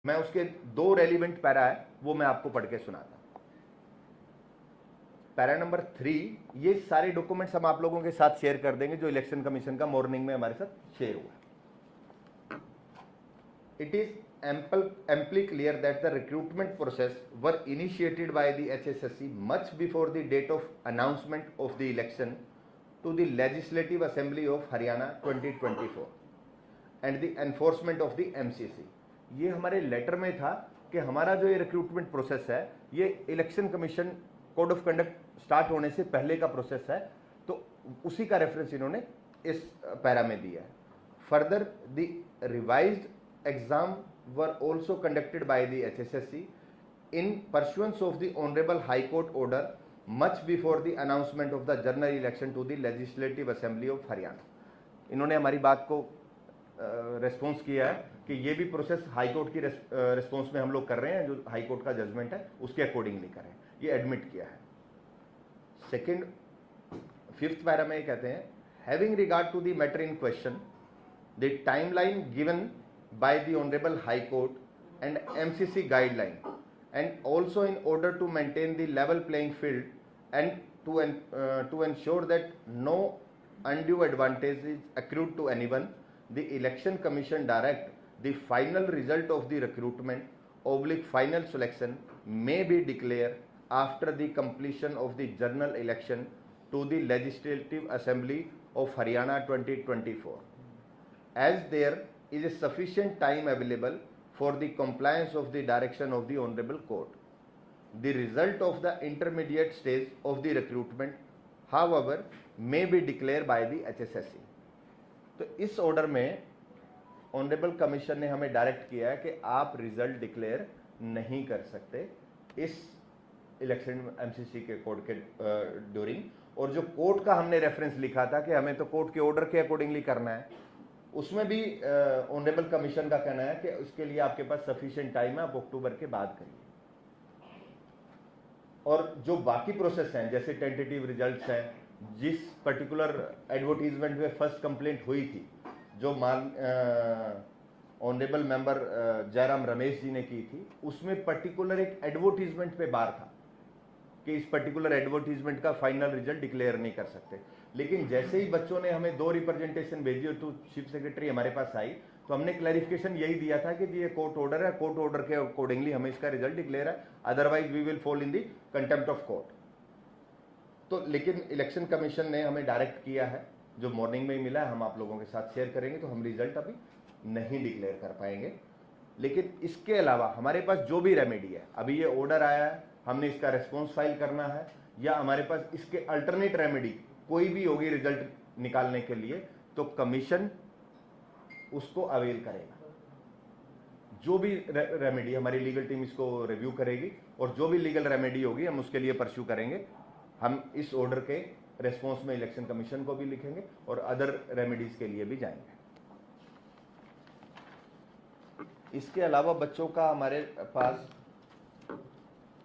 मैं उसके 2 relevant para है वो मैं आपको पढ़ के सुनाता हूं। पैरा नंबर 3, ये सारे डॉक्यूमेंट्स हम आप लोगों के साथ शेयर कर देंगे जो इलेक्शन कमीशन का मॉर्निंग में हमारे साथ शेयर हुआ। It is amply clear that the recruitment process were initiated by the HSSC much before the date of announcement of the election to the Legislative Assembly of Haryana 2024 and the enforcement of the MCC। ये हमारे letter में था कि हमारा जो ये recruitment process है ये election commission code of conduct start होने से पहले का प्रोसेस है, तो उसी का रेफरेंस इन्होंने इस पैरा में दिया है। Further the revised exam were also conducted by the HSSC in pursuance of the Honorable High Court order much before the announcement of the general election to the Legislative Assembly of Haryana। इन्होंने हमारी बात को response किया है कि ये भी process high court की रेस्पॉन्स में हम लोग कर रहे हैं, जो हाई कोर्ट का जजमेंट है उसके अकॉर्डिंगली करें, ये एडमिट किया है। सेकेंड 5th पैरा में कहते हैं, having regard to the matter in question the timeline given by the Honorable High Court and MCC guideline, and also in order to maintain the level playing field and to ensure that no undue advantage is accrued to anyone, the Election Commission direct the final result of the recruitment / final selection may be declared after the completion of the general election to the Legislative Assembly of Haryana 2024, as there is a sufficient time available for the compliance of the direction of the Honorable Court. The result of the intermediate stage of the recruitment, however, may be declared by the HSSC। तो इस order में honourable commission ने हमें direct किया है कि आप result declare नहीं कर सकते इस इलेक्शन एमसीसी के कोर्ट के ड्यूरिंग, और जो कोर्ट का हमने रेफरेंस लिखा था कि हमें तो कोर्ट के ऑर्डर के अकॉर्डिंगली करना है, उसमें भी ऑनरेबल कमीशन का कहना है कि उसके लिए आपके पास सफिशिएंट टाइम है, आप अक्टूबर के बाद करिए। और जो बाकी प्रोसेस हैं जैसे टेंटेटिव रिजल्ट्स हैं, जिस पर्टिकुलर एडवर्टीजमेंट में फर्स्ट कंप्लेंट हुई थी जो ऑनरेबल मेंबर जयराम रमेश जी ने की थी, उसमें पर्टिकुलर एक एडवर्टीजमेंट पे बार था कि इस पर्टिकुलर एडवर्टीजमेंट का फाइनल रिजल्ट डिक्लेयर नहीं कर सकते। लेकिन जैसे ही बच्चों ने हमें 2 रिप्रेजेंटेशन भेजी और तो चीफ सेक्रेटरी हमारे पास आई, तो हमने क्लैरिफिकेशन यही दिया था कि ये कोर्ट ऑर्डर है, कोर्ट ऑर्डर के अकॉर्डिंगली हमें इसका रिजल्ट डिक्लेयर है, otherwise we will fall in the contempt of court. तो लेकिन इलेक्शन कमीशन ने हमें डायरेक्ट किया है, जो मॉर्निंग में ही मिला है, हम आप लोगों के साथ शेयर करेंगे, तो हम रिजल्ट अभी नहीं डिक्लेयर कर पाएंगे। लेकिन इसके अलावा हमारे पास जो भी रेमेडी है, अभी ये ऑर्डर आया है, हमने इसका रेस्पॉन्स फाइल करना है, या हमारे पास इसके अल्टरनेट रेमेडी कोई भी होगी रिजल्ट निकालने के लिए, तो कमीशन उसको अवेल करेगा। जो भी रेमेडी, हमारी लीगल टीम इसको रिव्यू करेगी और जो भी लीगल रेमेडी होगी हम उसके लिए परस्यू करेंगे। हम इस ऑर्डर के रेस्पॉन्स में इलेक्शन कमीशन को भी लिखेंगे और अदर रेमेडीज के लिए भी जाएंगे। इसके अलावा बच्चों का हमारे पास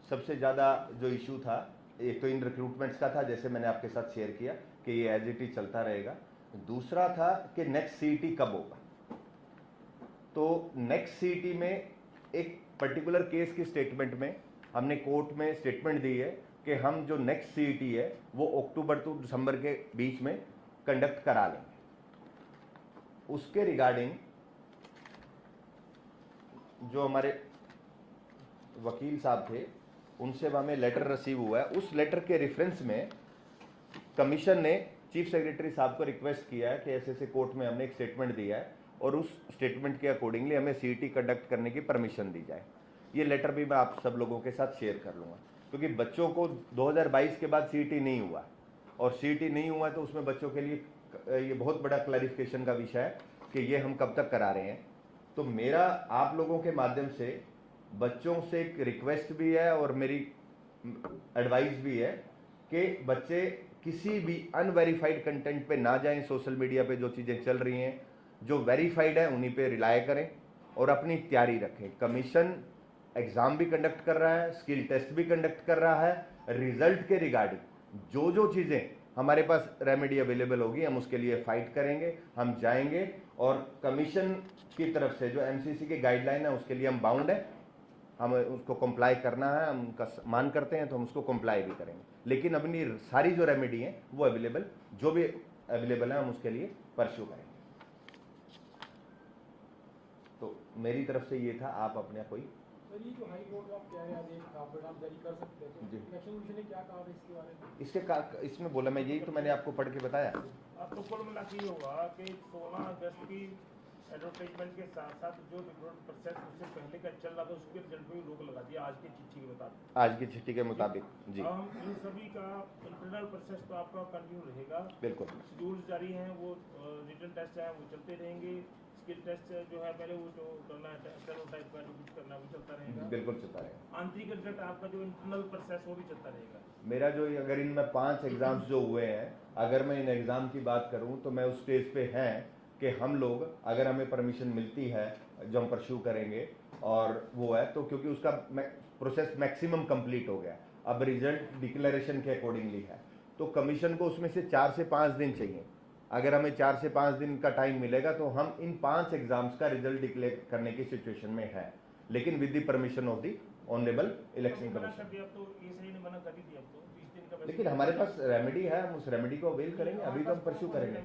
सबसे ज़्यादा जो इशू था, एक तो इन रिक्रूटमेंट्स का था, जैसे मैंने आपके साथ शेयर किया कि ये एज इट इज चलता रहेगा। दूसरा था कि नेक्स्ट सीईटी कब होगा। तो नेक्स्ट सीईटी में एक पर्टिकुलर केस की स्टेटमेंट में हमने कोर्ट में स्टेटमेंट दी है कि हम जो नेक्स्ट सीईटी है वो अक्टूबर टू दिसंबर के बीच में कंडक्ट करा लेंगे। उसके रिगार्डिंग जो हमारे वकील साहब थे उनसे हमें लेटर रिसीव हुआ है। उस लेटर के रेफरेंस में कमीशन ने चीफ सेक्रेटरी साहब को रिक्वेस्ट किया है कि ऐसे ऐसे कोर्ट में हमने एक स्टेटमेंट दिया है और उस स्टेटमेंट के अकॉर्डिंगली हमें सीईटी कंडक्ट करने की परमिशन दी जाए। ये लेटर भी मैं आप सब लोगों के साथ शेयर कर लूँगा, क्योंकि बच्चों को 2022 के बाद सीईटी नहीं हुआ, और सीईटी नहीं हुआ तो उसमें बच्चों के लिए ये बहुत बड़ा क्लैरिफिकेशन का विषय है कि ये हम कब तक करा रहे हैं। तो मेरा आप लोगों के माध्यम से बच्चों से एक रिक्वेस्ट भी है और मेरी एडवाइस भी है कि बच्चे किसी भी अनवेरीफाइड कंटेंट पे ना जाएं। सोशल मीडिया पे जो चीज़ें चल रही हैं, जो वेरीफाइड है उन्हीं पे रिलाय करें और अपनी तैयारी रखें। कमीशन एग्ज़ाम भी कंडक्ट कर रहा है, स्किल टेस्ट भी कंडक्ट कर रहा है। रिजल्ट के रिगार्डिंग जो जो चीज़ें हमारे पास रेमेडी अवेलेबल होगी हम उसके लिए फाइट करेंगे, हम जाएंगे और कमीशन की तरफ से जो एमसीसी की गाइडलाइन है उसके लिए हम बाउंड है, हमें उसको कंप्लाई करना है, हम उनका मान करते हैं तो हम उसको कंप्लाई भी करेंगे। लेकिन अपनी सारी जो रेमेडी है वो अवेलेबल, जो भी अवेलेबल है हम उसके लिए परस्यू करेंगे। तो मेरी तरफ से ये था। आप अपने कोई सर, ये जो हाई कोर्ट आप कह रहे हैं आज एक परिणाम जारी कर सकते हैं, जी। तो इलेक्शन कमीशन ने क्या कहा था इसके बारे में? इसमें बोला, मैं यही तो मैंने आपको पढ़ के बताया। अब तो कुल मिला के ये होगा कि 16 अगस्त की एडवर्टाइजमेंट के साथ साथ जो रिक्रूट प्रोसेस उससे पहले का चल रहा था उसके रिजल्ट पे भी रोक लगा दिया आज की चिट्ठी के मुताबिक। आज की चिट्ठी के मुताबिक जी, हम इन सभी का इंटरनल प्रोसेस तो आपका कंटिन्यू रहेगा। बिल्कुल शेड्यूल्स जारी हैं, वो रिटन टेस्ट हैं वो चलते रहेंगे। स्किल टेस्ट जो है पहले वो जो करना है टाइप का जो कुछ करना वो चलता रहेगा, बिल्कुल चलता रहेगा। आंतरिक रिजल्ट आपका जो इंटरनल प्रोसेस वो भी चलता रहेगा। मेरा जो अगर इनमें 5 एग्जाम्स जो हुए हैं, अगर मैं इन एग्जाम की बात करूं तो मैं उस स्टेज पे हैं कि हम लोग, अगर हमें परमिशन मिलती है जो हम परस्यू करेंगे और वो है तो, क्योंकि उसका प्रोसेस मैक्सिमम कंप्लीट हो गया, अब रिजल्ट डिक्लेरेशन के अकॉर्डिंगली है, तो कमीशन को उसमें से 4 से 5 दिन चाहिए। अगर हमें 4 से 5 दिन का टाइम मिलेगा तो हम इन 5 एग्जाम्स का रिजल्ट डिक्लेयर करने की सिचुएशन में है, लेकिन with the permission of the honourable election commission. लेकिन हमारे पास रेमेडी है, हम उस रेमेडी को अवेल करेंगे। अभी तो हम परस्यू करेंगे।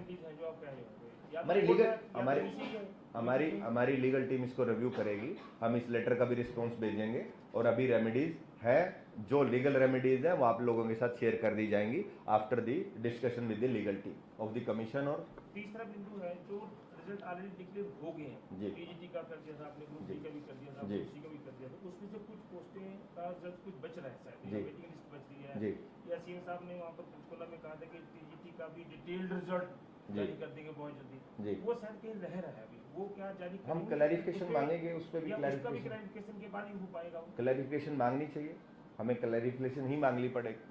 हमारी लीगल टीम इसको रिव्यू करेगी, हम इस लेटर का भी रिस्पॉन्स भेजेंगे और अभी रेमेडीज है, जो लीगल रेमेडीज है वो आप लोगों के साथ शेयर कर दी जाएंगी after the discussion with the legal team of the commission. और तीसरा बिंदु है जो रिजल्ट ऑलरेडी डिक्लेयर हो गए हैं, जी। टीजीटी का कर दिया था आपने, ग्रुप डी का भी कर दिया था, जी। ग्रुप सी का भी कर दिया था, उसमें से कुछ पोस्टें का रिजल्ट कुछ बच रहा है शायद, जी। वेटिंग लिस्ट बच रही है, जी। या सीएम साहब ने वहाँ पर पंचकुला में कहा था कि टीजीटी का भी डिटेल्ड रिजल्ट जारी कर देंगे बहुत जी। जल्दी, वो शायद कहीं रह रहा है अभी, वो क्या जारी हम क्लैरिफिकेशन मांगेंगे, उस पर भी क्लैरिफिकेशन के बाद ही हो पाएगा। क्लैरिफिकेशन मांगनी चाहिए, हमें क्लैरिफिकेशन ही मांगनी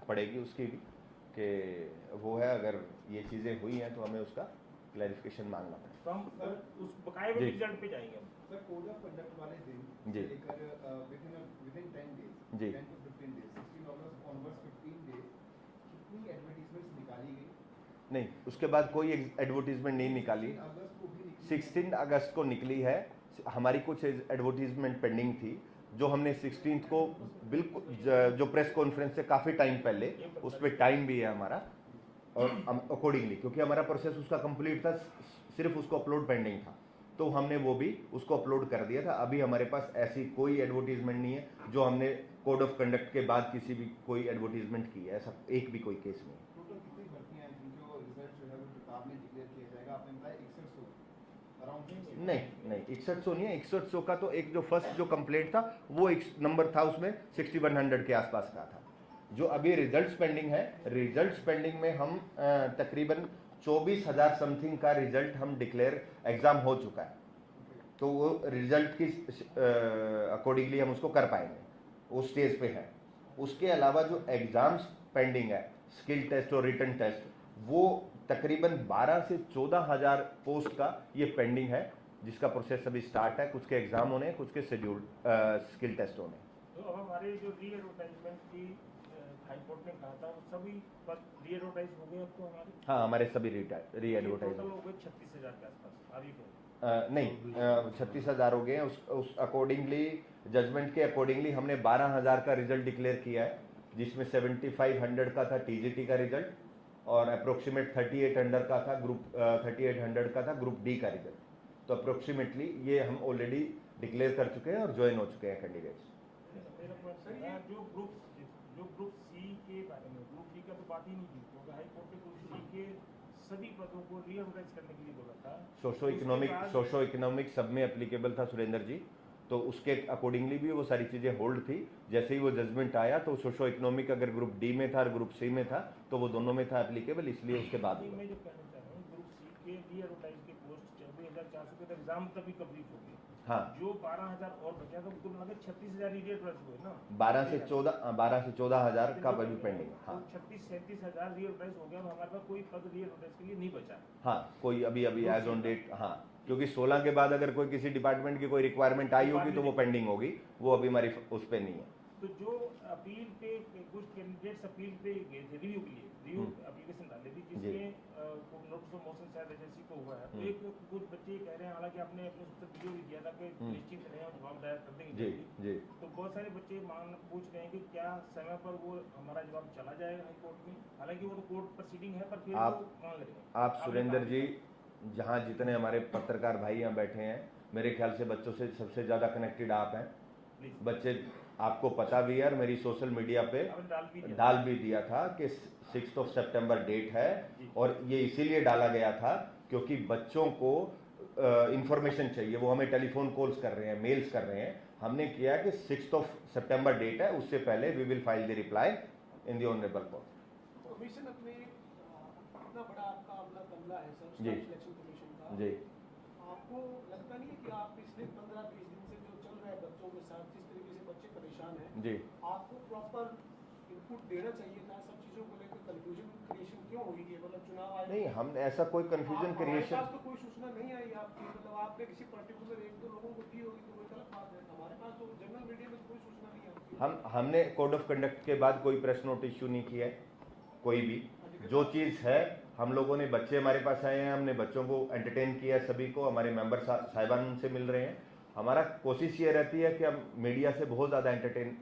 पड़ेगी उसकी भी, कि वो है अगर ये चीज़ें हुई हैं तो हमें उसका क्लैरिफिकेशन मांगना पड़ेगा। तो हम उस बकाये हुए रिजल्ट पे जाएंगे। सर, कोड ऑफ कंडक्ट वाले दिन जी। लेकर विदिन 10 डेज, जी। 10 to 15 डेज, 16 अगस्त ऑनवर्ड्स 15 डेज कितनी एडवर्टाइजमेंट्स निकाली गई? नहीं, उसके बाद कोई एडवर्टीजमेंट नहीं निकाली। 16 अगस्त को निकली है। हमारी कुछ एडवर्टीजमेंट पेंडिंग थी जो हमने 16 को, बिल्कुल जो प्रेस कॉन्फ्रेंस से काफ़ी टाइम पहले, उस पर टाइम भी है हमारा, और अकॉर्डिंगली क्योंकि हमारा प्रोसेस उसका कंप्लीट था, सिर्फ उसको अपलोड पेंडिंग था, तो हमने वो भी उसको अपलोड कर दिया था। अभी हमारे पास ऐसी कोई एडवर्टीजमेंट नहीं है जो हमने कोड ऑफ कंडक्ट के बाद किसी भी कोई एडवर्टीजमेंट की है, ऐसा एक भी कोई केस नहीं है। टोटल कितनी भर्तियां हैं जिनको रिजल्ट जो है वो किताब में डिक्लेयर किया जाएगा? आपने बताया 6100 अराउंड। नहीं 6100 नहीं है, 6100 का तो एक जो फर्स्ट जो कंप्लेंट था वो एक नंबर था, उसमें 6100 के आसपास का था। जो अभी रिजल्ट्स पेंडिंग है, रिजल्ट्स पेंडिंग में हम तकरीबन 24,000 समथिंग का रिजल्ट हम डिक्लेयर एग्जाम हो चुका है, तो वो रिजल्ट की अकॉर्डिंगली हम उसको कर पाएंगे, उस स्टेज पे है। उसके अलावा जो एग्जाम्स पेंडिंग है, स्किल टेस्ट और रिटन टेस्ट, वो तकरीबन 12 से 14,000 पोस्ट का ये पेंडिंग है, जिसका प्रोसेस अभी स्टार्ट है। कुछ के एग्जाम होने, कुछ के शेड्यूल स्किल टेस्ट होने। तो अब हमारे जो री एडवर्टाइजमेंट की हाई कोर्ट ने कहा था, सभी री एडवर्टाइज हो गए अब तो हमारे? हाँ, हमारे सभी री एडवर्टाइज टोटल हो गए 36,000 के आसपास अभी के। नहीं, 36,000 हो गए हैं। उस अकॉर्डिंगली, जजमेंट के अकॉर्डिंगली हमने 12,000 का रिजल्ट डिक्लेयर किया है, जिसमें 7,500 का था टीजीटी का रिजल्ट और अप्रोक्सीमेट 3,800 का था ग्रुप डी का रिजल्ट। तो अप्रोक्सीमेटली ये हम ऑलरेडी डिक्लेयर कर चुके हैं और ज्वाइन हो चुके हैं कैंडिडेट्स। जो ग्रुप सी के बारे में, ग्रुप डी का तो बात ही नहीं की, क्योंकि हाई कोर्ट ने ग्रुप सी के सभी पदों को री एडवर्टाइज करने के लिए बोला था। सोशो इकोनॉमिक सब में एप्लीकेबल था सुरेंद्र जी, तो उसके अकॉर्डिंगली भी वो सारी चीज़ें होल्ड थी। जैसे ही वो जजमेंट आया तो सोशो इकोनॉमिक अगर ग्रुप डी में था और ग्रुप सी में था तो वो दोनों में था एप्लीकेबल, इसलिए उसके बाद मैं जो कहना चाह रहा हूँ, ग्रुप सी के री एडवर्टाइज के पोस्ट 24,400 के एग्जाम तभी कंप्लीट हो गए। हाँ, जो 12,000 और बचा तो कुल मिलाकर 36,000 री एडवर्टाइज हुए ना। 12 से 14,000 का अभी पेंडिंग। हाँ, 36-37,000 री एडवर्टाइज हो गया और हमारे पास कोई पद री एडवर्टाइज के लिए नहीं बचा। हाँ, कोई अभी एज ऑन डेट, हाँ, क्योंकि 16 के बाद अगर कोई किसी डिपार्टमेंट की कोई रिक्वायरमेंट आई होगी तो वो पेंडिंग होगी, वो अभी हमारी उस पर नहीं है। तो जो अपील पे कुछ कैंडिडेट्स अपील पे गए थे रिव्यू के लिए, रिव्यू एप्लीकेशन डाली थी जिसमें नोटिस ऑफ मोशन शायद एजेंसी को हुआ है, तो एक कुछ बच्चे कह रहे हैं, हालांकि आपने अपने सबसे वीडियो भी दिया था कि निश्चित रहे जवाब दायर कर देंगे जी जल्दी। जी तो बहुत सारे बच्चे पूछ रहे हैं कि क्या समय पर वो हमारा जवाब चला जाएगा हाई कोर्ट में, हालांकि वो तो कोर्ट प्रोसीडिंग है पर फिर आप- वो मांग रहे हैं। आप सुरेंद्र जी, जहाँ जितने हमारे पत्रकार भाई यहाँ बैठे हैं, मेरे ख्याल से बच्चों से सबसे ज़्यादा कनेक्टेड आप हैं। प्लीज बच्चे, आपको पता भी है और मेरी सोशल मीडिया पे आपने डाल भी दिया था कि 6 सितंबर डेट है, और ये इसीलिए डाला गया था क्योंकि बच्चों को इंफॉर्मेशन चाहिए, वो हमें टेलीफोन कॉल्स कर रहे हैं, मेल्स कर रहे हैं। हमने किया कि 6 सितंबर डेट है, उससे पहले we will file the reply in the honourable court. Commission अपने इतना बड़ा आपका अपना कमला है सर, जी। स्टाफ सिलेक्शन कमीशन का, जी, आपको लगता नहीं है कि आप पिछले 15-20 दिन से जो चल रहा है बच्चों के साथ, जिस तरीके से बच्चे परेशान हैं, जी, आपको प्रॉपर इनपुट देना चाहिए था? सब चीज़ों को लेकर कंफ्यूजन क्रिएशन क्यों हुई है? मतलब चुनाव आयोग नहीं, हम ऐसा कोई कंफ्यूजन हमारे क्रिएशन, पास तो कोई सूचना नहीं आई आपकी, मतलब आपने किसी पर्टिकुलर 1-2 लोगों को दी होगी तो वो गलत बात है। हमारे पास तो जनरल मीडिया में कोई सूचना नहीं आती। हमने कोड ऑफ कंडक्ट के बाद कोई प्रेस नोट इश्यू नहीं किया है, कोई भी। जो चीज़ है, हम लोगों ने, बच्चे हमारे पास आए हैं, हमने बच्चों को एंटरटेन किया, सभी को, हमारे मेंबर साहिबान उनसे मिल रहे हैं। हमारा कोशिश ये रहती है कि हम मीडिया से बहुत ज़्यादा एंटरटेन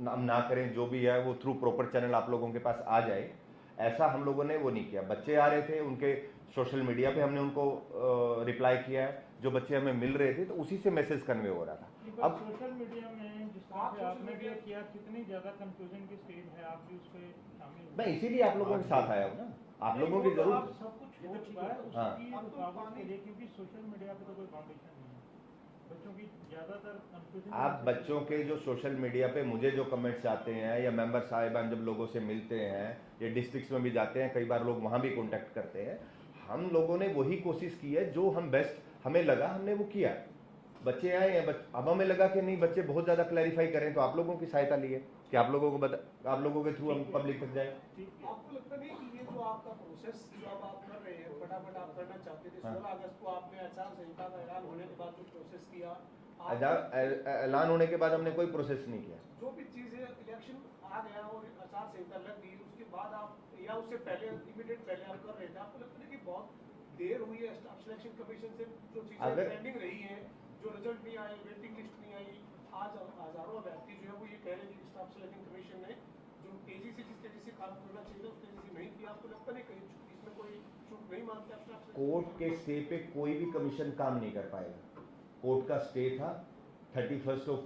हम ना करें, जो भी है वो थ्रू प्रॉपर चैनल आप लोगों के पास आ जाए, ऐसा हम लोगों ने वो नहीं किया। बच्चे आ रहे थे, उनके सोशल मीडिया पे हमने उनको रिप्लाई किया है, जो बच्चे हमें मिल रहे थे तो उसी से मैसेज कन्वे हो रहा था। अब सोशल मीडिया में जिस तरह से आपने भी किया, कितनी ज्यादा कंफ्यूजन की स्टेज है, आप भी उस पे शामिल मैं इसीलिए आप लोगों के साथ आया हूँ ना, आप लोगों की जरूर। आप सब कुछ हो चुका है, हाँ। उसकी रुकावट के लिए, क्योंकि सोशल मीडिया पे तो कोई फाउंडेशन नहीं है, बच्चों की ज्यादातर कंफ्यूजन। आप बच्चों के जो सोशल मीडिया पे मुझे जो कमेंट्स आते हैं, या मेंबर साहिबान जब लोगों से मिलते हैं, या डिस्ट्रिक्ट्स में भी जाते हैं, कई बार लोग वहाँ भी कांटेक्ट करते हैं, हम लोगों ने वही कोशिश की है जो हम बेस्ट हमें लगा, हमने वो किया। बच्चे आए हैं, अब हमें लगा कि नहीं, बच्चे बहुत ज़्यादा क्लैरिफाई करें, तो आप लोगों की सहायता ली है कि आप लोगों को आप लोगों के थ्रू हम पब्लिक तक जाए। आपको लगता नहीं कि ये जो आपका प्रोसेस जो अब आप कर रहे हैं, फटाफट आप करना चाहते थे, हाँ। 16 अगस्त को आपने आचार संहिता का ऐलान होने के बाद जो प्रोसेस किया, ऐलान होने के बाद हमने कोई प्रोसेस नहीं किया। जो भी चीजें, इलेक्शन आ गया और आचार संहिता लग गई, उसके बाद आप, या उससे पहले इमीडिएट पहले आप कर रहे थे, आपको लगता है कि बहुत देर हुई है स्टाफ सिलेक्शन कमीशन से, जो चीजें पेंडिंग रही हैं, जो रिजल्ट नहीं आए, वेटिंग लिस्ट नहीं आई, आज हजारों अभ्यर्थी जो है वो ये कह रहे हैं कि स्टाफ सिलेक्शन कमीशन ने जो तेजी से, जिस तेजी से काम करना चाहिए उस तेजी से नहीं किया? आपको लगता नहीं कहीं इसमें कोई चूक नहीं मानते आप? कोर्ट के स्टे पे कोई भी कमीशन काम नहीं कर पाएगा। कोर्ट का स्टे था, 31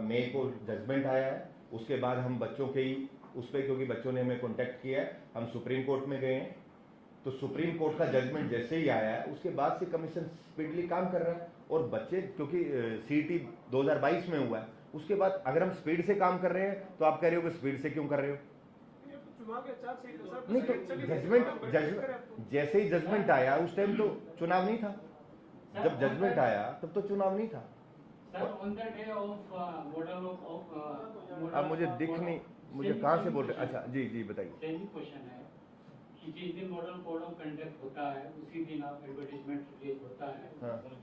मई को जजमेंट आया है, उसके बाद हम बच्चों के ही उस पर, क्योंकि बच्चों ने हमें कांटेक्ट किया है, हम सुप्रीम कोर्ट में गए हैं, तो सुप्रीम कोर्ट का जजमेंट जैसे ही आया है उसके बाद से कमीशन स्पीडली काम कर रहा है। और बच्चे, क्योंकि सीटी 2022 में हुआ है, उसके बाद अगर हम स्पीड से काम कर रहे हैं तो आप कह रहे हो कि स्पीड से क्यों कर रहे हो? नहीं, तो जजमेंट जैसे ही जजमेंट आया उस टाइम तो चुनाव नहीं था, जब जजमेंट आया तब तो चुनाव नहीं था। अब मुझे दिख नहीं, मुझे कहाँ से बोल रहे? अच्छा जी जी बताइए। क्वेश्चन है कि जिस दिन मॉडल कोड ऑफ कंडक्ट होता है उसी दिन आप एडवर्टाइजमेंट रिलीज होता है,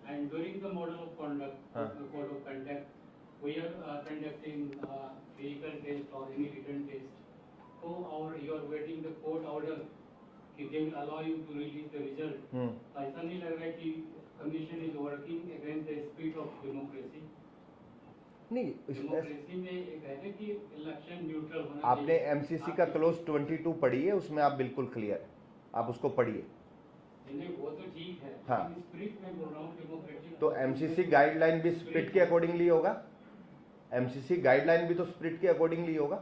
and during the model of conduct code of conduct we are conducting physical test और any written test, so or you are waiting the court order कि they will allow you to release the result। ऐसा नहीं लग रहा है कि commission is working against the spirit of democracy? नहीं, democracy में एक है कि इलेक्शन न्यूट्रल होना चाहिए। आपने एमसीसी का क्लोज 22 पढ़ी है, उसमें आप बिल्कुल क्लियर, आप उसको पढ़िए। नहीं, वो तो ठीक है, हाँ। स्पिरिट में बोल रहा हूँ डेमोक्रेटिक। तो एमसीसी गाइडलाइन भी स्पिरिट के अकॉर्डिंगली होगा, एमसीसी गाइडलाइन भी तो स्पिरिट के अकॉर्डिंगली होगा।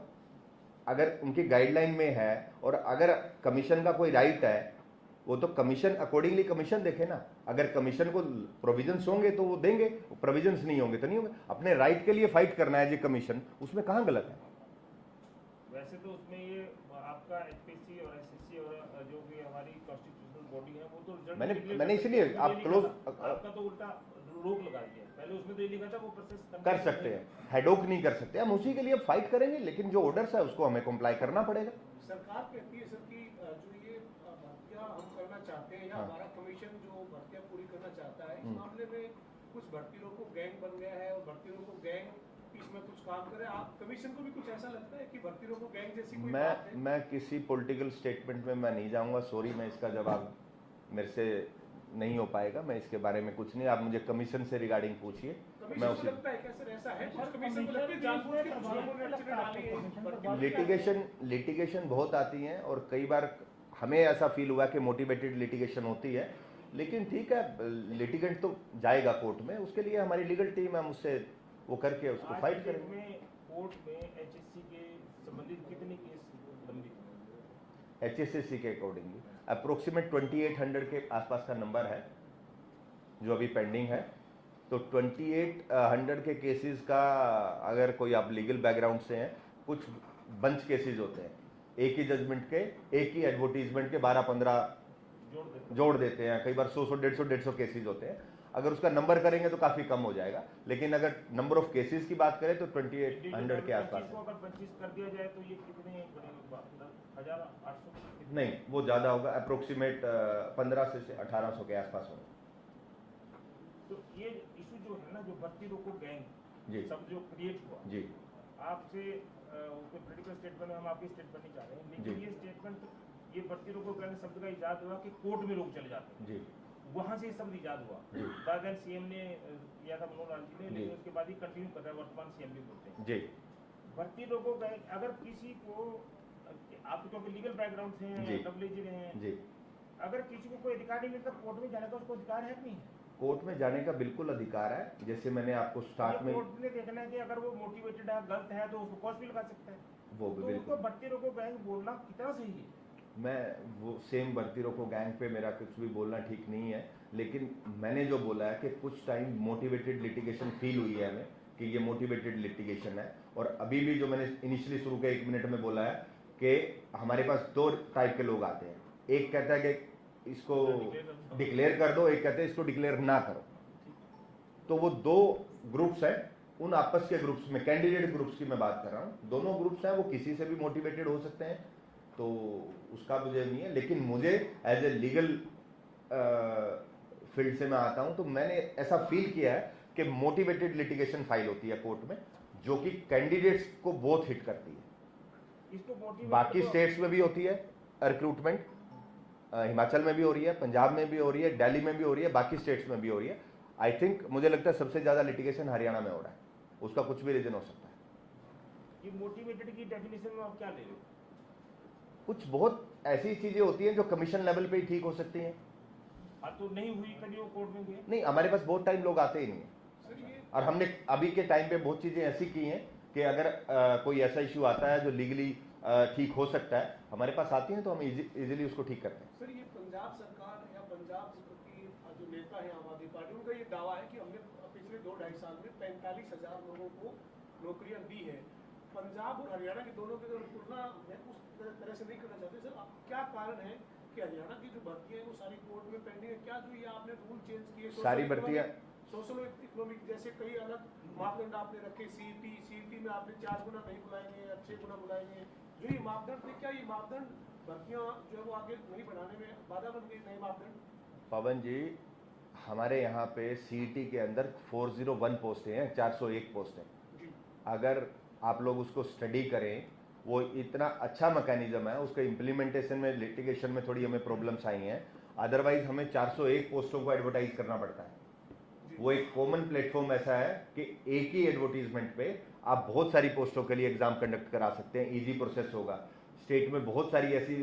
अगर उनकी गाइडलाइन में है और अगर कमीशन का कोई राइट है, वो तो कमीशन अकॉर्डिंगली कमीशन देखे ना। अगर कमीशन को प्रोविजंस होंगे तो वो देंगे, प्रोविजंस नहीं होंगे तो नहीं होंगे। अपने राइट के लिए फाइट करना है जी कमीशन, उसमें कहाँ गलत है? वैसे तो उसमें ये आपका एचपीसी और एसएससी और जो भी हमारी कॉन्स्टिट्यूशनल बॉडी है वो तो रिजल्ट मैंने इसलिए आप क्लोज, आपका तो उल्टा रोक लगा दिया। पहले उसमें तो ये लिखा था वो प्रोसेस कर सकते हैं, हेडोक नहीं कर सकते, हम उसी के लिए फाइट करेंगे, लेकिन जो ऑर्डर्स है उसको हमें कंप्लाई करना पड़ेगा। सरकार कहती है सर कि जो ये भर्तियां हम करना चाहते हैं, या हमारा कमीशन जो भर्तियां पूरी करना चाहता है, इस मामले में कुछ भर्ती लोगों को गैंग बन गया है और भर्ती लोगों को गैंग इसमें कुछ काम करे, आप कमीशन को भी कुछ ऐसा लगता है कि भर्ती रोको गैंग जैसी कोई बात है? मैं किसी पॉलिटिकल स्टेटमेंट में मैं नहीं जाऊंगा, सॉरी, मैं इसका जवाब मेरे से नहीं हो पाएगा, मैं इसके बारे में कुछ नहीं, आप मुझे कमीशन से रिगार्डिंग पूछिए, मैं कमीशन को उसी लगता है क्या सर ऐसा है? कुछ कमीशन को लगता है जानबूझ के कुछ लोगों ने अर्चने डाली है? लिटिगेशन बहुत आती हैं और कई बार हमें ऐसा फील हुआ कि मोटिवेटेड लिटिगेशन होती है, लेकिन ठीक है, लिटिगेंट तो जाएगा कोर्ट में, उसके लिए हमारी लीगल टीम है, हम उससे वो करके उसको फाइट करेंगे। कोर्ट में एचएससी के संबंधित कितने केस लंबित हैं? एचएससी के अकॉर्डिंगली अप्रोक्सीमेट 2800 के आसपास का नंबर है जो अभी पेंडिंग है। तो 2800 के केसेस का अगर कोई आप लीगल बैकग्राउंड से हैं, कुछ बंच केसेस होते हैं, एक ही जजमेंट के, एक ही एडवर्टीजमेंट के 12-15 जोड़ देते हैं, कई बार 100-150 केसेस होते हैं। अगर उसका नंबर करेंगे तो काफी कम हो जाएगा, लेकिन अगर नंबर ऑफ केसेस की बात करें तो 2800 के आसपास है। अगर 25 कर दिया जाए तो ये कितने बड़े 1800? नहीं, वो ज्यादा होगा, अप्रोक्सीमेट 1500 से 1800 के आसपास होगा। तो ये इशू जो है ना, जो भर्ती रोको गैंग जी सब जो क्रिएट हुआ जी, आपसे कोई पॉलिटिकल स्टेटमेंट हम आपकी स्टेटमेंट नहीं चाह रहे हैं, लेकिन जी। ये स्टेटमेंट, ये भर्ती रोको गैंग शब्द का इजाद हुआ कि कोर्ट में लोग चले जाते हैं, जी वहां से ये शब्द इजाद हुआ। जी। बाद में सीएम ने किया था, मनोहर लाल जी ने, जी। लेकिन उसके बाद ही कंटिन्यू कर रहा है, वर्तमान सीएम भी बोलते हैं। जी भर्ती रोको गैंग, अगर किसी को, आप क्योंकि लीगल बैकग्राउंड से जी। हैं, डब्ल्यूजी रहे हैं, जी। अगर किसी को कोई अधिकार नहीं मिलता कोर्ट में जाने का, उसको अधिकार है कि नहीं? कोर्ट में जाने का बिल्कुल अधिकार है, जैसे मैंने आपको स्टार्ट में कोर्ट ने देखना है कि अगर वो मोटिवेटेड है, गलत है, तो उसको कॉस्ट भी लगा सकता है। वो तो बिल्कुल, उसको भर्ती रोको गैंग बोलना कितना सही है? मैं वो सेम भर्ती रोको गैंग पे मेरा कुछ भी बोलना ठीक नहीं है, लेकिन मैंने जो बोला है कि कुछ टाइम मोटिवेटेड लिटिगेशन फील हुई है हमें कि ये मोटिवेटेड लिटिगेशन है। और अभी भी जो मैंने इनिशियली शुरू के 1 मिनट में बोला है कि हमारे पास 2 टाइप के लोग आते हैं, एक कहता है कि इसको डिक्लेयर कर दो, एक कहते हैं इसको डिक्लेयर ना करो। तो वो 2 ग्रुप्स हैं, उन आपस के ग्रुप्स में, कैंडिडेट ग्रुप्स की मैं बात कर रहा हूँ, दोनों ग्रुप्स हैं, वो किसी से भी मोटिवेटेड हो सकते हैं, तो उसका मुझे नहीं है। लेकिन मुझे एज ए लीगल फील्ड से मैं आता हूं, तो मैंने ऐसा फील किया है कि मोटिवेटेड लिटिगेशन फाइल होती है कोर्ट में, जो कि कैंडिडेट्स को बहुत हिट करती है। इसको motivate बाकी तो- स्टेट्स में भी होती है रिक्रूटमेंट, हिमाचल में भी हो रही है, पंजाब में भी हो रही है, दिल्ली में भी हो रही है, बाकी स्टेट्स में भी हो रही है। आई थिंक, मुझे लगता है सबसे ज्यादा लिटिगेशन हरियाणा में हो रहा है, उसका कुछ भी रीजन हो सकता है। ये मोटिवेटेड की डेफिनेशन में आप क्या ले रहे हो? कुछ बहुत ऐसी चीजें होती हैं जो कमीशन लेवल पे ही ठीक हो सकती हैं। तो नहीं हुई कभी वो कोर्ट में गए? नहीं, हमारे पास बहुत टाइम लोग आते ही नहीं है, सर ये और हमने अभी के टाइम पे बहुत चीजें ऐसी की हैं कि अगर कोई ऐसा इश्यू आता है जो लीगली ठीक हो सकता है, हमारे पास आती हैं, तो हम इजीली उसको ठीक करते हैं। सर ये पंजाब सरकार या पंजाब की जो नेता है आम आदमी पार्टी, उनका ये दावा है कि हमने पिछले 2-2.5 साल में 45,000 लोगों को नौकरियां दी है। पंजाब और हरियाणा की दोनों की तुलना मैं उस तरह से नहीं करना चाहते सर, क्या कारण है कि हरियाणा की जो भर्तियां है वो सारी कोर्ट में पेंडिंग है? क्या जो ये आपने रूल चेंज किए, सारी भर्तियां सोशल इकोनॉमिक जैसे कई अलग मापदंड आपने रखे, सीईटी में आपने 4 गुना नहीं बुलाएंगे, 6 गुना बुलाएंगे, जो ये मापदंड थे, क्या ये मापदंड भर्तियां जो है वो आगे नहीं बढ़ाने में बाधा बन गई, नए मापदंड? पवन जी, हमारे यहाँ पे सीईटी के अंदर 401 पोस्टें हैं, 401 पोस्टें। जी अगर आप लोग उसको स्टडी करें, वो इतना अच्छा मैकेनिज्म है, उसके इम्प्लीमेंटेशन में, लिटिगेशन में थोड़ी हमें प्रॉब्लम्स आई हैं, अदरवाइज हमें 401 पोस्टों को एडवर्टाइज करना पड़ता है। वो एक कॉमन प्लेटफॉर्म ऐसा है कि एक ही एडवर्टीजमेंट पे आप बहुत सारी पोस्टों के लिए एग्जाम कंडक्ट करा सकते हैं, इजी प्रोसेस होगा। स्टेट में बहुत सारी ऐसी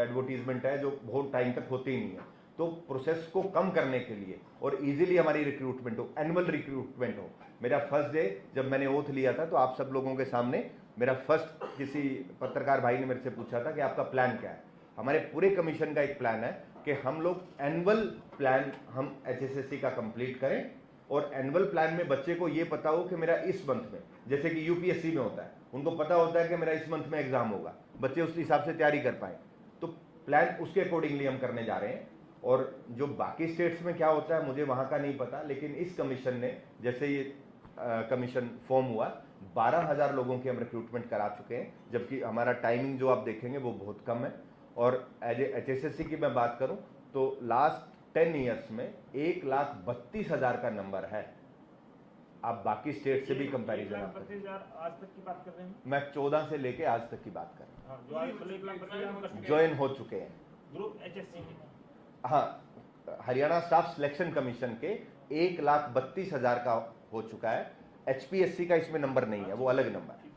एडवर्टीजमेंट है जो बहुत टाइम तक होती ही नहीं है, तो प्रोसेस को कम करने के लिए और इजीली हमारी रिक्रूटमेंट हो, एनुअल रिक्रूटमेंट हो। मेरा फर्स्ट डे जब मैंने ओथ लिया था, तो आप सब लोगों के सामने मेरा फर्स्ट, किसी पत्रकार भाई ने मेरे से पूछा था कि आपका प्लान क्या है। हमारे पूरे कमीशन का एक प्लान है कि हम लोग एनुअल प्लान हम एचएसएससी का कंप्लीट करें, और एनुअल प्लान में बच्चे को ये पता हो कि मेरा इस मंथ में, जैसे कि यूपीएससी में होता है, उनको पता होता है कि मेरा इस मंथ में एग्जाम होगा, बच्चे उस हिसाब से तैयारी कर पाए। तो प्लान उसके अकॉर्डिंगली हम करने जा रहे हैं। और जो बाकी स्टेट्स में क्या होता है मुझे वहां का नहीं पता, लेकिन इस कमीशन ने, जैसे ये कमीशन फॉर्म हुआ, 12,000 लोगों की हम रिक्रूटमेंट करा चुके हैं, जबकि हमारा टाइमिंग जो आप देखेंगे वो बहुत कम है। और एज ए एचएसएससी की मैं बात करूं तो लास्ट 10 ईयर्स में 1,32,000 का नंबर है। आप बाकी स्टेट से भी कंपैरिजन आप करें। 1,32,000 आज तक की बात कर रहे हैं। मैं 14 से लेके आज तक की बात कर रहा हाँ, जो आज 1,32,000 हूँ, ज्वाइन हो चुके हैं। ग्रुप HSC में। हाँ, हरियाणा स्टाफ सिलेक्शन कमीशन के 1,32,000 का हो चुका है। HPSC का इसमें नंबर नहीं है, वो अलग नंबर है।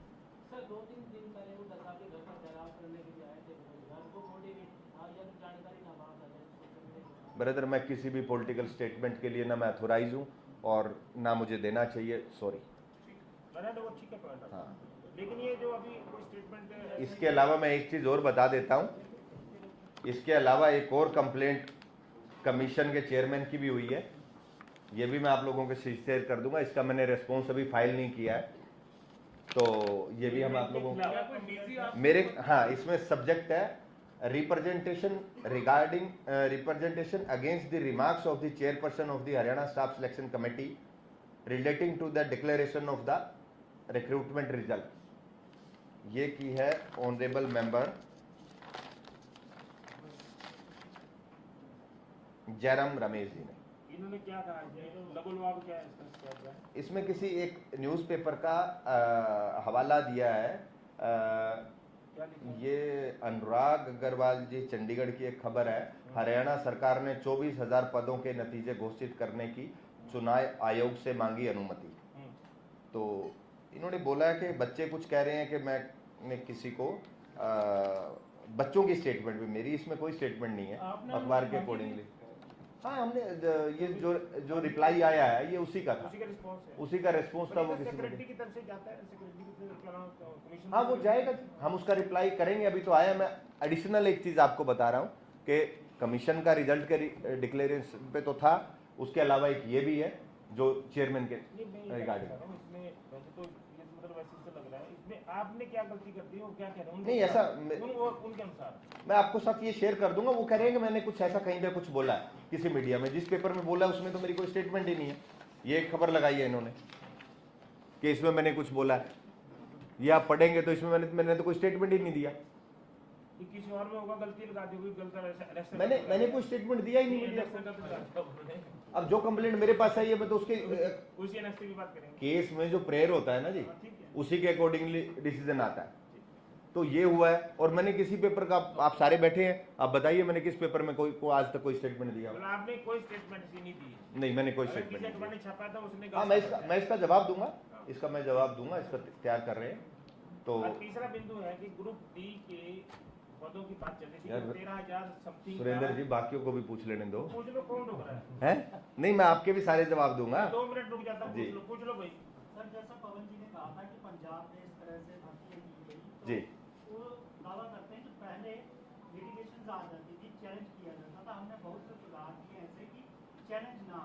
सर 2-3 दिन पहले वो दशा के घर पर चढ़ाव करने के लिए आए थे बेरोजगार को मोटिवेट था या जानकारी ना बात आ जाए। ब्रदर, मैं किसी भी पॉलिटिकल स्टेटमेंट के लिए ना मैं अथोराइज हूँ और ना मुझे देना चाहिए, सॉरी। मैंने तो वो ठीक है पॉइंट। हाँ, लेकिन ये जो अभी कोई स्टेटमेंट इसके अलावा मैं एक चीज़ और बता देता हूँ। इसके अलावा एक और कंप्लेंट कमीशन के चेयरमैन की भी हुई है, ये भी मैं आप लोगों के साथ शेयर कर दूंगा। इसका मैंने रिस्पॉन्स अभी फाइल नहीं किया है, तो ये भी हम आप लोगों को मेरे, हाँ, इसमें सब्जेक्ट है representation regarding representation against the remarks of the chairperson of the Haryana staff selection committee relating to the declaration of the recruitment result. ये की है ऑनरेबल मेंबर जयराम रमेश जी ने। इन्होंने क्या कहा है, लघुलवाब क्या है इसका? इसमें किसी एक न्यूज़पेपर का हवाला दिया है। ये अनुराग अग्रवाल जी चंडीगढ़ की एक खबर है। हरियाणा सरकार ने 24,000 पदों के नतीजे घोषित करने की चुनाव आयोग से मांगी अनुमति। तो इन्होंने बोला है कि बच्चे कुछ कह रहे हैं कि मैंने किसी को बच्चों की स्टेटमेंट भी, मेरी इसमें कोई स्टेटमेंट नहीं है अखबार के अकॉर्डिंगली। हाँ, हमने ये जो रिप्लाई आया है ये उसी का था, उसी का रिस्पॉन्स था। वो किसी सेक्रेटरी की तरफ से जाता है, सेक्रेटरी की तरफ कमीशन। हाँ, वो जाएगा, हम उसका रिप्लाई करेंगे। अभी तो आया। मैं एडिशनल एक चीज आपको बता रहा हूँ कि कमीशन का रिजल्ट के डिक्लेरेशन पे तो था, उसके अलावा एक ये भी है जो चेयरमैन के रिगार्डिंग। इसमें आपने क्या गलती कर दी और क्या कह रहे हैं? नहीं, ऐसा उनके अनुसार मैं आपको साथ ये शेयर कर दूंगा। वो कह रहे हैं कि मैंने कुछ ऐसा कहीं पे कुछ बोला है किसी मीडिया में, जिस पेपर में बोला है उसमें तो मेरी कोई स्टेटमेंट ही नहीं है। ये एक खबर लगाई है इन्होंने कि इसमें मैंने कुछ बोला है। ये आप पढ़ेंगे तो इसमें मैंने तो कोई स्टेटमेंट ही नहीं दिया। किसी और में होगा, गलती लगा दी होगी, गलत मैंने कोई स्टेटमेंट दिया ही नहीं मीडिया को। अब जो कंप्लेंट मेरे पास आई है मैं तो उसके उसी एनएसटी की बात करेंगे। केस में जो प्रेयर होता है ना जी, उसी के अकॉर्डिंगली डिसीजन आता है। तो ये हुआ है। और मैंने किसी पेपर का, आप सारे बैठे हैं, आप बताइए मैंने किस पेपर में कोई आज तक कोई स्टेटमेंट दिया? आपने कोई स्टेटमेंट नहीं दी? नहीं, मैंने कोई स्टेटमेंट नहीं दिया। छापा था उसने। हाँ, मैं इसका जवाब दूंगा, इसका मैं जवाब दूंगा। इसका तैयार कर रहे हैं। तो तीसरा बिंदु है कि ग्रुप डी के पदों की बात चल रही थी, 13,000 समथिंग। सुरेंद्र जी, बाकियों को भी पूछ लेने दो। पूछ लो, कौन रुक रहा है? नहीं, मैं आपके भी सारे जवाब दूंगा। 2 मिनट रुक जाता हूँ, पूछ लो भाई। सर, जैसा पवन जी ने कहा था कि पंजाब में इस तरह से भर्ती की गई, तो जी, वो दावा करते हैं कि पहले लिटिगेशन आ जाती थी, चैलेंज किया जाता था। हमने बहुत से सुधार किए ऐसे कि चैलेंज ना।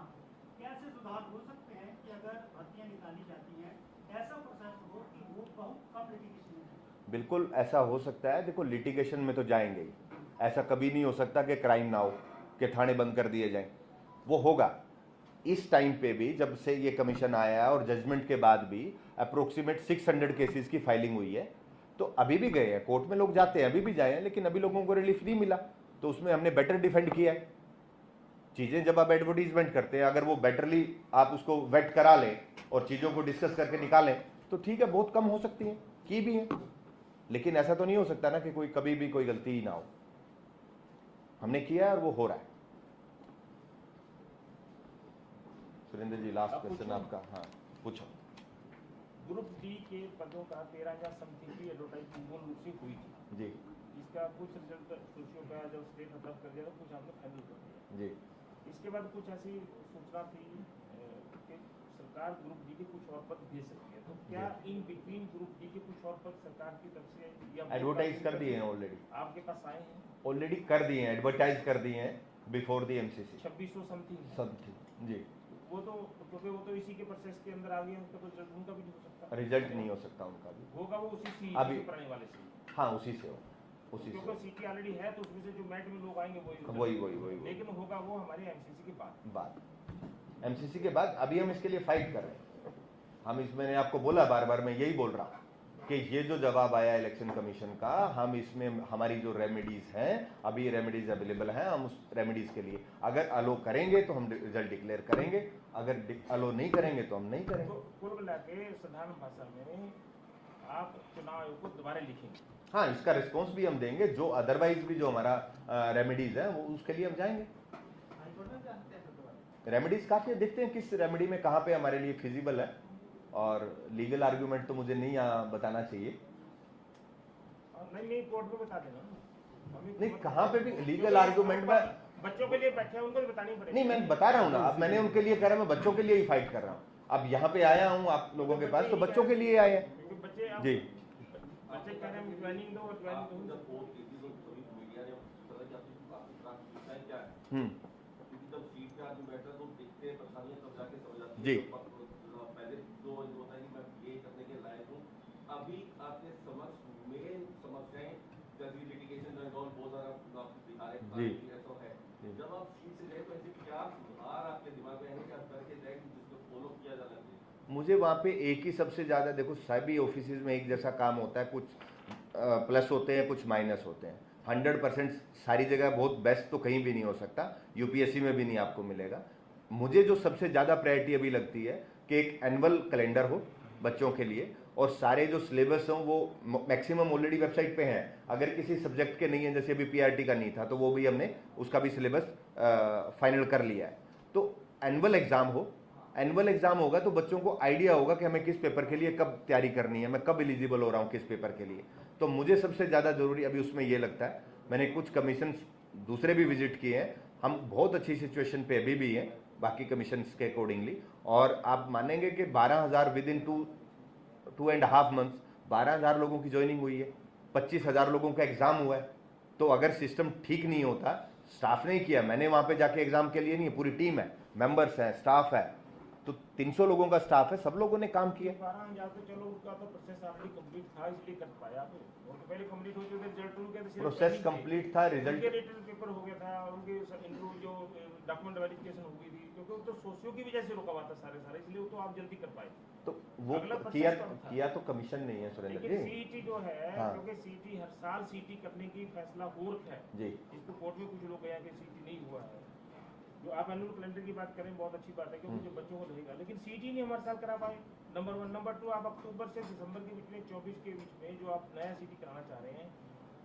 कैसे सुधार हो सकते हैं कि अगर भर्तियां निकाली जाती हैं ऐसा प्रोसेस हो कि वो बहुत कम लिटिगेशन में? बिल्कुल ऐसा हो सकता है। देखो, लिटिगेशन में तो जाएंगे ही, ऐसा कभी नहीं हो सकता कि क्राइम ना हो, कि थाने बंद कर दिए जाएं। वो होगा। इस टाइम पे भी जब से ये कमीशन आया है और जजमेंट के बाद भी अप्रोक्सीमेट 600 केसेस की फाइलिंग हुई है। तो अभी भी गए हैं कोर्ट में, लोग जाते हैं, अभी भी जाए हैं, लेकिन अभी लोगों को रिलीफ नहीं मिला। तो उसमें हमने बेटर डिफेंड किया है चीज़ें। जब आप एडवर्टीजमेंट करते हैं, अगर वो बेटरली आप उसको वेट करा लें और चीज़ों को डिस्कस करके निकालें तो ठीक है, बहुत कम हो सकती है, की भी है। लेकिन ऐसा तो नहीं हो सकता ना कि कोई कभी भी कोई गलती ही ना हो। हमने किया है और वो हो रहा है। सुरेंद्र जी, लास्ट क्वेश्चन आपका। हाँ, पूछो। ग्रुप डी के पदों का 13,000 समथिंग की एडवर्टाइजमेंट मूल रूप से हुई थी जी। इसका कुछ रिजल्ट सोशियो का जब स्टेट खत्म कर दिया तो कुछ आपने फाइनल कर दिया जी। इसके बाद कुछ ऐसी सूचना थी कि सरकार ग्रुप डी के कुछ और पद दे सकती है। तो क्या इन बिटवीन ग्रुप डी के कुछ और पद सरकार की तरफ से या एडवर्टाइज कर दिए हैं ऑलरेडी? आपके पास आए हैं? ऑलरेडी कर दिए हैं, एडवर्टाइज कर दिए हैं बिफोर द एमसीसी। 2600 समथिंग जी। वो तो क्योंकि वो तो इसी के प्रोसेस के अंदर आ गए हैं, उसका तो रिजल्ट उनका भी नहीं हो सकता। रिजल्ट नहीं हो सकता उनका भी, होगा वो उसी सी अभी पढ़ने वाले से। हाँ, उसी से हो, उसी से। क्योंकि सीटी ऑलरेडी है तो उसमें से जो मेरिट में लोग आएंगे वही लेकिन होगा वो हमारे एमसीसी के बाद। एमसीसी के बाद। अभी हम इसके लिए फाइट कर रहे हैं। हम इसमें आपको बोला, बार बार मैं यही बोल रहा हूँ कि ये जो जवाब आया इलेक्शन कमीशन का, हम इसमें हमारी जो रेमेडीज हैं, अभी रेमेडीज अवेलेबल हैं, हम उस रेमेडीज के लिए अगर अलो करेंगे तो हम रिजल्ट डिक्लेयर करेंगे, अगर अलो नहीं करेंगे तो हम नहीं करेंगे। तो कुल मिला के साधारण भाषा में आप चुनाव आयोग को दोबारा लिखेंगे? हाँ, इसका रिस्पॉन्स भी हम देंगे, जो अदरवाइज भी जो हमारा रेमेडीज है वो उसके लिए हम जाएंगे। रेमेडीज काफी देखते हैं किस रेमेडी में कहाँ पे हमारे लिए फिजिबल है, और लीगल आर्गुमेंट तो मुझे नहीं यहाँ बताना चाहिए। नहीं कोर्ट में बता देना। नहीं, कहाँ पे भी लीगल आर्गुमेंट में बच्चों के लिए बैठे हैं, उनको भी बतानी पड़ेगी। नहीं, मैं बता रहा हूँ ना, अब मैंने उनके लिए कह रहा, मैं बच्चों के लिए ही फाइट कर रहा हूँ। अब यहाँ पे आया हूँ आप लोगों के पास, तो बच्चों के लिए आए हैं जी। बच्चे कह रहे हैं ट्रेनिंग दो, ट्रेनिंग दो। जी, पहले तो होता है कि मैं ये करने के लायक हूँ, अभी आपके समक्ष मेन समस्याएं जैसे लिटिगेशन बहुत सारा दिखा रहे हैं, जब आप सीट से गए तो ऐसे क्या सुधार आपके दिमाग में है क्या करके जाए जिसको फॉलो किया जा सके? मुझे वहाँ पे एक ही सबसे ज़्यादा, देखो सभी ऑफिसेज में एक जैसा काम होता है, कुछ प्लस होते हैं कुछ माइनस होते हैं। 100% सारी जगह बहुत बेस्ट तो कहीं भी नहीं हो सकता, यूपीएससी में भी नहीं आपको मिलेगा। मुझे जो सबसे ज़्यादा प्रायोरिटी अभी लगती है कि एक एनुअल कैलेंडर हो बच्चों के लिए, और सारे जो सिलेबस हों वो मैक्सिमम ऑलरेडी वेबसाइट पे हैं। अगर किसी सब्जेक्ट के नहीं है, जैसे अभी पीआरटी का नहीं था, तो वो भी हमने उसका भी सिलेबस फाइनल कर लिया है। तो एनुअल एग्ज़ाम हो, एनुअल एग्जाम होगा तो बच्चों को आइडिया होगा कि हमें किस पेपर के लिए कब तैयारी करनी है, मैं कब एलिजिबल हो रहा हूँ किस पेपर के लिए। तो मुझे सबसे ज़्यादा ज़रूरी अभी उसमें ये लगता है, मैंने कुछ कमीशन दूसरे भी विजिट किए हैं, हम बहुत अच्छी सिचुएशन पे अभी भी हैं बाकी कमीशंस के अकॉर्डिंगली, और आप मानेंगे कि 12,000 विद इन 2.5 मंथ्स 12,000 लोगों की ज्वाइनिंग हुई है, 25,000 लोगों का एग्जाम हुआ है। तो अगर सिस्टम ठीक नहीं होता, स्टाफ ने किया, मैंने वहाँ पे जाके एग्जाम के लिए नहीं, पूरी टीम है, मेंबर्स हैं, स्टाफ है, तो 300 लोगों का स्टाफ है, सब लोगों ने काम किया। 12,000 तो चलो उनका तो प्रोसेस ऑलरेडी कंप्लीट था, इसलिए कर पाया। वो तो पहले कंप्लीट हो चुके, रिजल्ट उनके तो प्रोसेस कंप्लीट था, रिजल्ट रिटन पेपर हो गया था, उनके इंटरव्यू जो डॉक्यूमेंट वेरिफिकेशन हो गई थी, क्योंकि वो तो सोशियो की वजह से रुका हुआ था सारे, इसलिए वो तो आप जल्दी कर पाए। तो वो किया तो कमीशन नहीं है सुरेंद्र जी। सीईटी जो है, हाँ। क्योंकि सीईटी हर साल सीईटी करने की फैसला हो रखा है जी, इसको कोर्ट में कुछ लोग गए कि सीईटी नहीं हुआ है। जो आप एनुअल कैलेंडर की बात करें बहुत अच्छी बात है, क्योंकि जो बच्चों को रहेगा, लेकिन सीईटी नहीं हमारे साथ करा पाए, नंबर 1। नंबर 2, आप अक्टूबर से दिसंबर के बीच में 24 के बीच में जो आप नया सीईटी कराना चाह रहे हैं,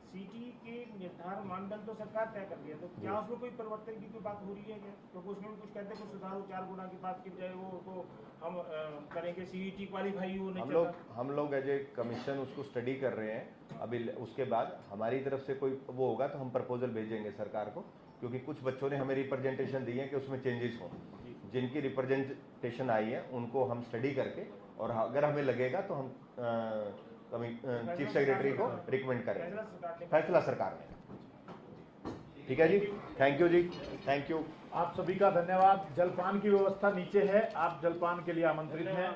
सीईटी के निर्धारण मानदंड तो सरकार तय कर दिया, तो क्या उसमें कोई परिवर्तन की कोई बात हो रही है क्या? क्योंकि उसमें भी कुछ कहते हैं कुछ सुधार हो, 4 गुना की बात की जाए वो तो हम करेंगे, सीईटी क्वालिफाई हो नहीं। हम लोग एज ए कमीशन उसको स्टडी कर रहे हैं अभी। उसके बाद हमारी तरफ से कोई वो होगा तो हम प्रपोजल भेजेंगे सरकार को, क्योंकि कुछ बच्चों ने हमें रिप्रेजेंटेशन दी है कि उसमें चेंजेस हो। जिनकी रिप्रेजेंटेशन आई है उनको हम स्टडी करके, और अगर हमें लगेगा तो हम चीफ सेक्रेटरी को रिकमेंड करेंगे। फैसला सरकार ने। ठीक है जी, थैंक यू जी, थैंक यू। आप सभी का धन्यवाद। जलपान की व्यवस्था नीचे है, आप जलपान के लिए आमंत्रित हैं।